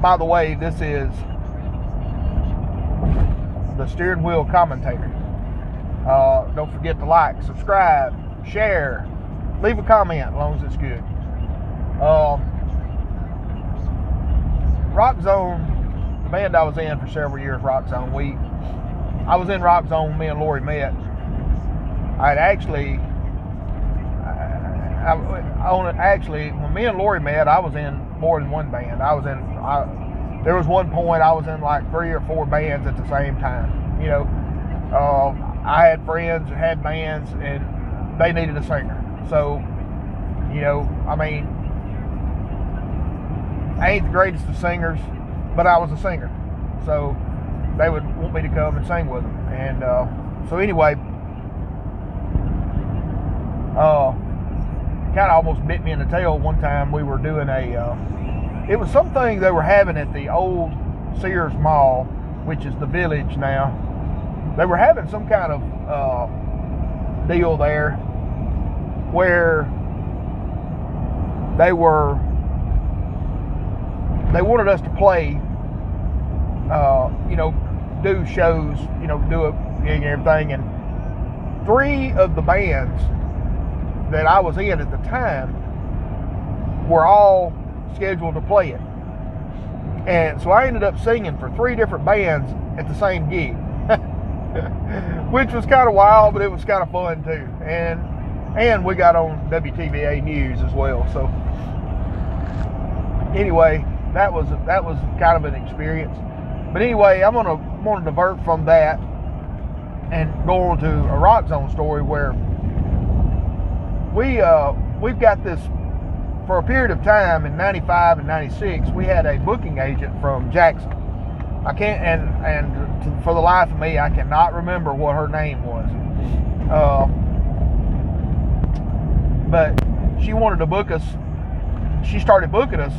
By the way, this is the steering wheel commentator. Don't forget to like, subscribe, share, leave a comment as long as it's good. Rox Zone, the band I was in for several years, Rox Zone, I was in Rox Zone when me and Lori met. When me and Lori met, I was in more than one band. There was one point I was in like 3 or 4 bands at the same time. You know, I had friends that had bands and they needed a singer. So, you know, I mean, I ain't the greatest of singers, but I was a singer. So they would want me to come and sing with them. And so anyway, kind of almost bit me in the tail one time. We were doing it was something they were having at the old Sears Mall, which is the Village now. They were having some kind of deal there where they wanted us to play, you know, do shows, you know, do a gig and everything. And 3 of the bands that I was in at the time were all scheduled to play it. And so I ended up singing for 3 different bands at the same gig, which was kind of wild, but it was kind of fun too. And we got on WTVA News as well. So anyway, that was kind of an experience. But anyway, I'm gonna divert from that and go on to a Rox Zone story where we've got this. For a period of time in 95 and 96, we had a booking agent from Jackson. I can't, and for the life of me, I cannot remember what her name was. But she wanted to book us. She started booking us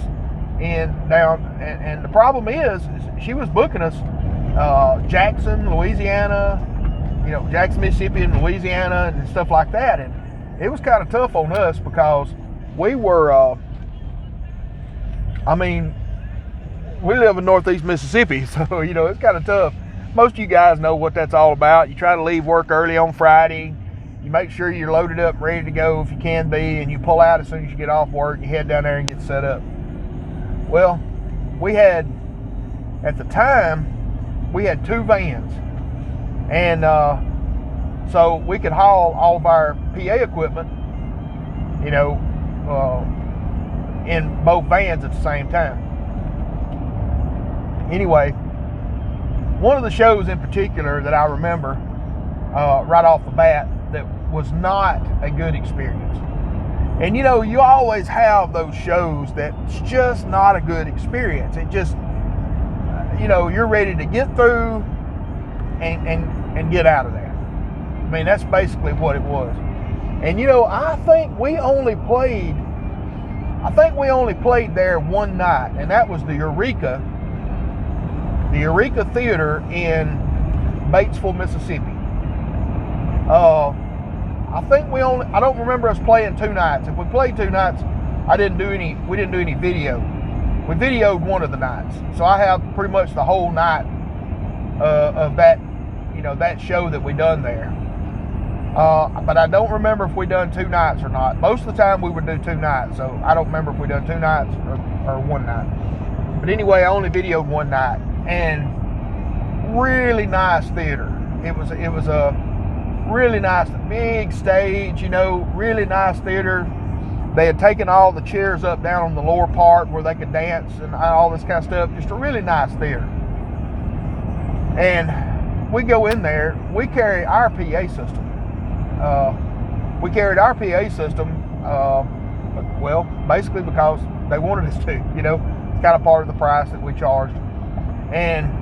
and the problem is she was booking us Jackson, Louisiana, you know, Jackson, Mississippi, and Louisiana, and stuff like that. And it was kind of tough on us because we were, I mean, we live in Northeast Mississippi, so, you know, it's kind of tough. Most of you guys know what that's all about. You try to leave work early on Friday. You make sure you're loaded up, ready to go if you can be, and you pull out as soon as you get off work, and you head down there and get set up. Well, we had, at the time, we had 2 vans. And so we could haul all of our PA equipment, you know, in both vans at the same time. Anyway, one of the shows in particular that I remember right off the bat that was not a good experience. And you know, you always have those shows that's just not a good experience. It just, you know, you're ready to get through and get out of there. I mean, that's basically what it was. And you know, I think we only played there one night, and that was the Eureka Theater in Batesville, Mississippi. I don't remember us playing 2 nights. If we played 2 nights, we didn't do any video. We videoed one of the nights. So I have pretty much the whole night of that, you know, that show that we done there. But I don't remember if we done 2 nights or not. Most of the time we would do 2 nights, so I don't remember if we done 2 nights or 1 night. But anyway, I only videoed 1 night, and really nice theater. It was a really nice, big stage, you know, really nice theater. They had taken all the chairs up down on the lower part where they could dance and all this kind of stuff. Just a really nice theater. And we go in there, we carry our PA system. We carried our PA system, well, basically because they wanted us to, you know, it's kind of part of the price that we charged. And,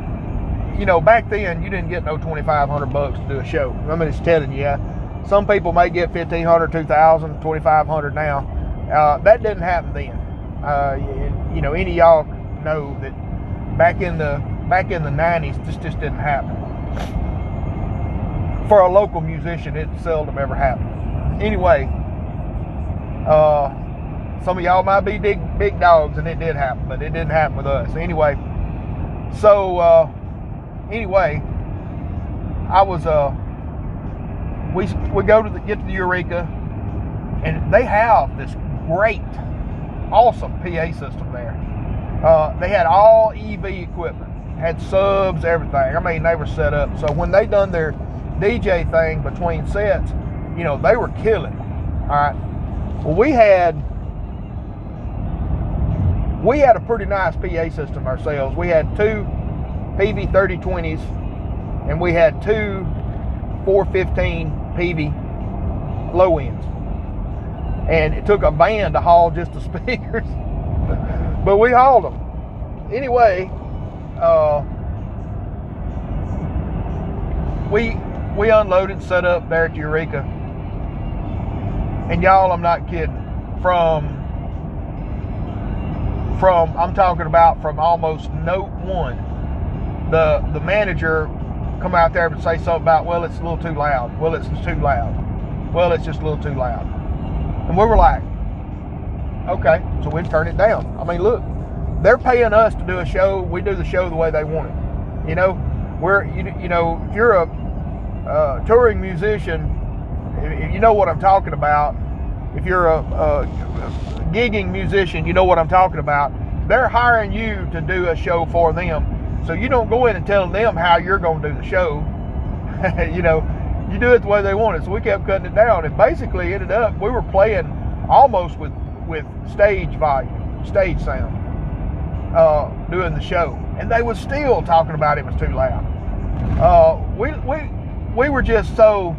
you know, back then you didn't get no $2,500 to do a show. I mean, it's telling you, some people may get $1,500, $2,000, $2,500 now. That didn't happen then. You know, any of y'all know that back in the 90s, this just didn't happen. For a local musician, it seldom ever happened. Anyway, Some of y'all might be big dogs, and it did happen, but it didn't happen with us. Anyway, so I was we go to get to the Eureka, and they have this great, awesome PA system there. They had all EV equipment, had subs, everything. I mean, they were set up. So when they done their DJ thing between sets, you know, they were killing it. All right. Well, we had a pretty nice PA system ourselves. We had two PV 3020s, and we had two 415 PV low ends. And it took a van to haul just the speakers, but we hauled them. Anyway, we unloaded, set up there at Eureka. And y'all, I'm not kidding. From I'm talking about from almost note one, the manager come out there and say something about, well, it's a little too loud. Well, it's too loud. Well, it's just a little too loud. And we were like, okay, so we turn it down. I mean, look, they're paying us to do a show. We do the show the way they want it. You know, you know, if you're a touring musician, if you know what I'm talking about. If you're a gigging musician, you know what I'm talking about. They're hiring you to do a show for them. So you don't go in and tell them how you're going to do the show. You know, you do it the way they want it. So we kept cutting it down, and basically ended up, we were playing almost with stage volume, stage sound, doing the show. And they was still talking about it was too loud. We were just so...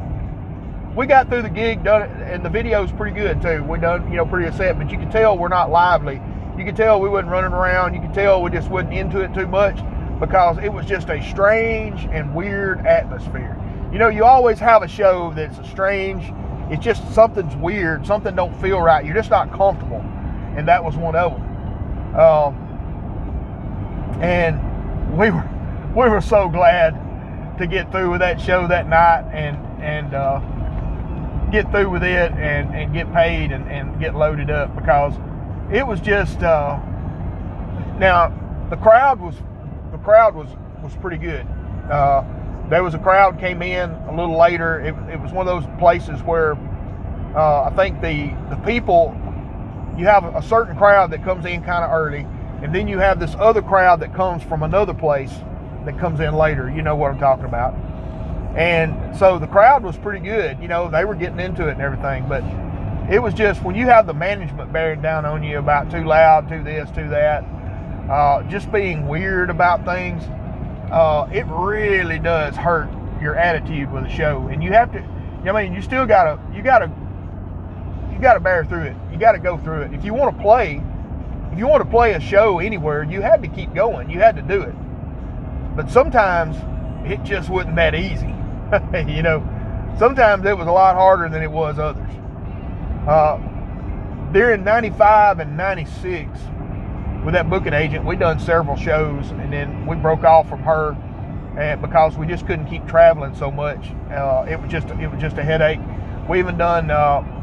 We got through the gig, done it, and the video's pretty good too. We done, you know, pretty good set, but you can tell we're not lively. You can tell we wasn't running around. You can tell we just wasn't into it too much, because it was just a strange and weird atmosphere. You know, you always have a show that's strange. It's just something's weird. Something don't feel right. You're just not comfortable, and that was one of them. And we were so glad to get through with that show that night, and get through with it and get paid and get loaded up, because it was just now the crowd was pretty good. There was a crowd came in a little later. It was one of those places where I think the people, you have a certain crowd that comes in kind of early, and then you have this other crowd that comes from another place that comes in later. You know what I'm talking about. And so the crowd was pretty good. You know, they were getting into it and everything, but it was just, when you have the management bearing down on you about too loud, too this, too that, just being weird about things, it really does hurt your attitude with the show. And you have to, I mean, you still gotta bear through it. You gotta go through it. If you want to play a show anywhere, you had to keep going. You had to do it. But sometimes it just wasn't that easy. You know, sometimes it was a lot harder than it was others. During 95 and 96, with that booking agent, we done several shows, and then we broke off from her, and because we just couldn't keep traveling so much. It was just a headache. We even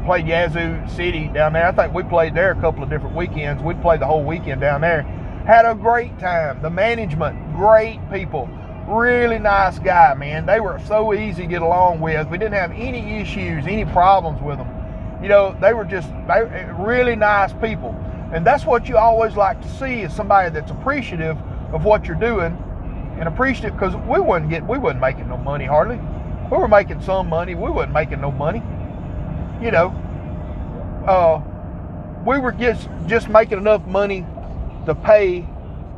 played Yazoo City down there. I think we played there a couple of different weekends. We played the whole weekend down there. Had a great time. The management, great people. Really nice guy, man. They were so easy to get along with. We didn't have any issues, any problems with them. You know, they were really nice people. And that's what you always like to see, is somebody that's appreciative of what you're doing, and appreciative, because we wasn't making no money hardly. We were making some money. We wasn't making no money. You know, we were just making enough money to pay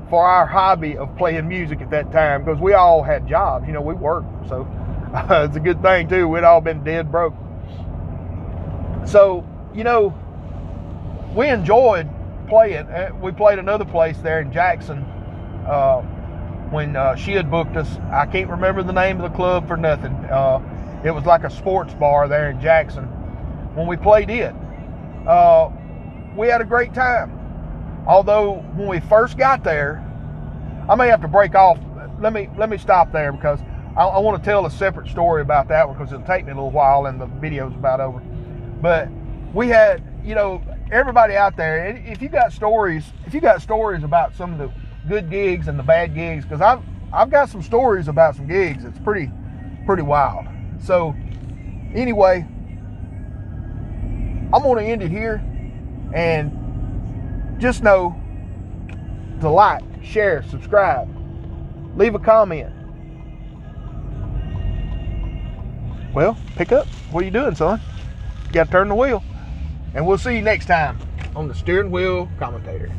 for our hobby of playing music at that time, because we all had jobs. You know, we worked, so it's a good thing too. We'd all been dead broke. So, you know, we enjoyed playing. We played another place there in Jackson when she had booked us. I can't remember the name of the club for nothing. It was like a sports bar there in Jackson. When we played it, we had a great time. Although when we first got there, I may have to break off. Let me stop there, because I want to tell a separate story about that one, because it'll take me a little while and the video's about over. But we had, you know, everybody out there, if you got stories about some of the good gigs and the bad gigs, because I've got some stories about some gigs. It's pretty wild. So anyway, I'm going to end it here, and just know to like, share, subscribe, leave a comment. Well, pick up. What are you doing, son? You got to turn the wheel. And we'll see you next time on the Steering Wheel Commentator.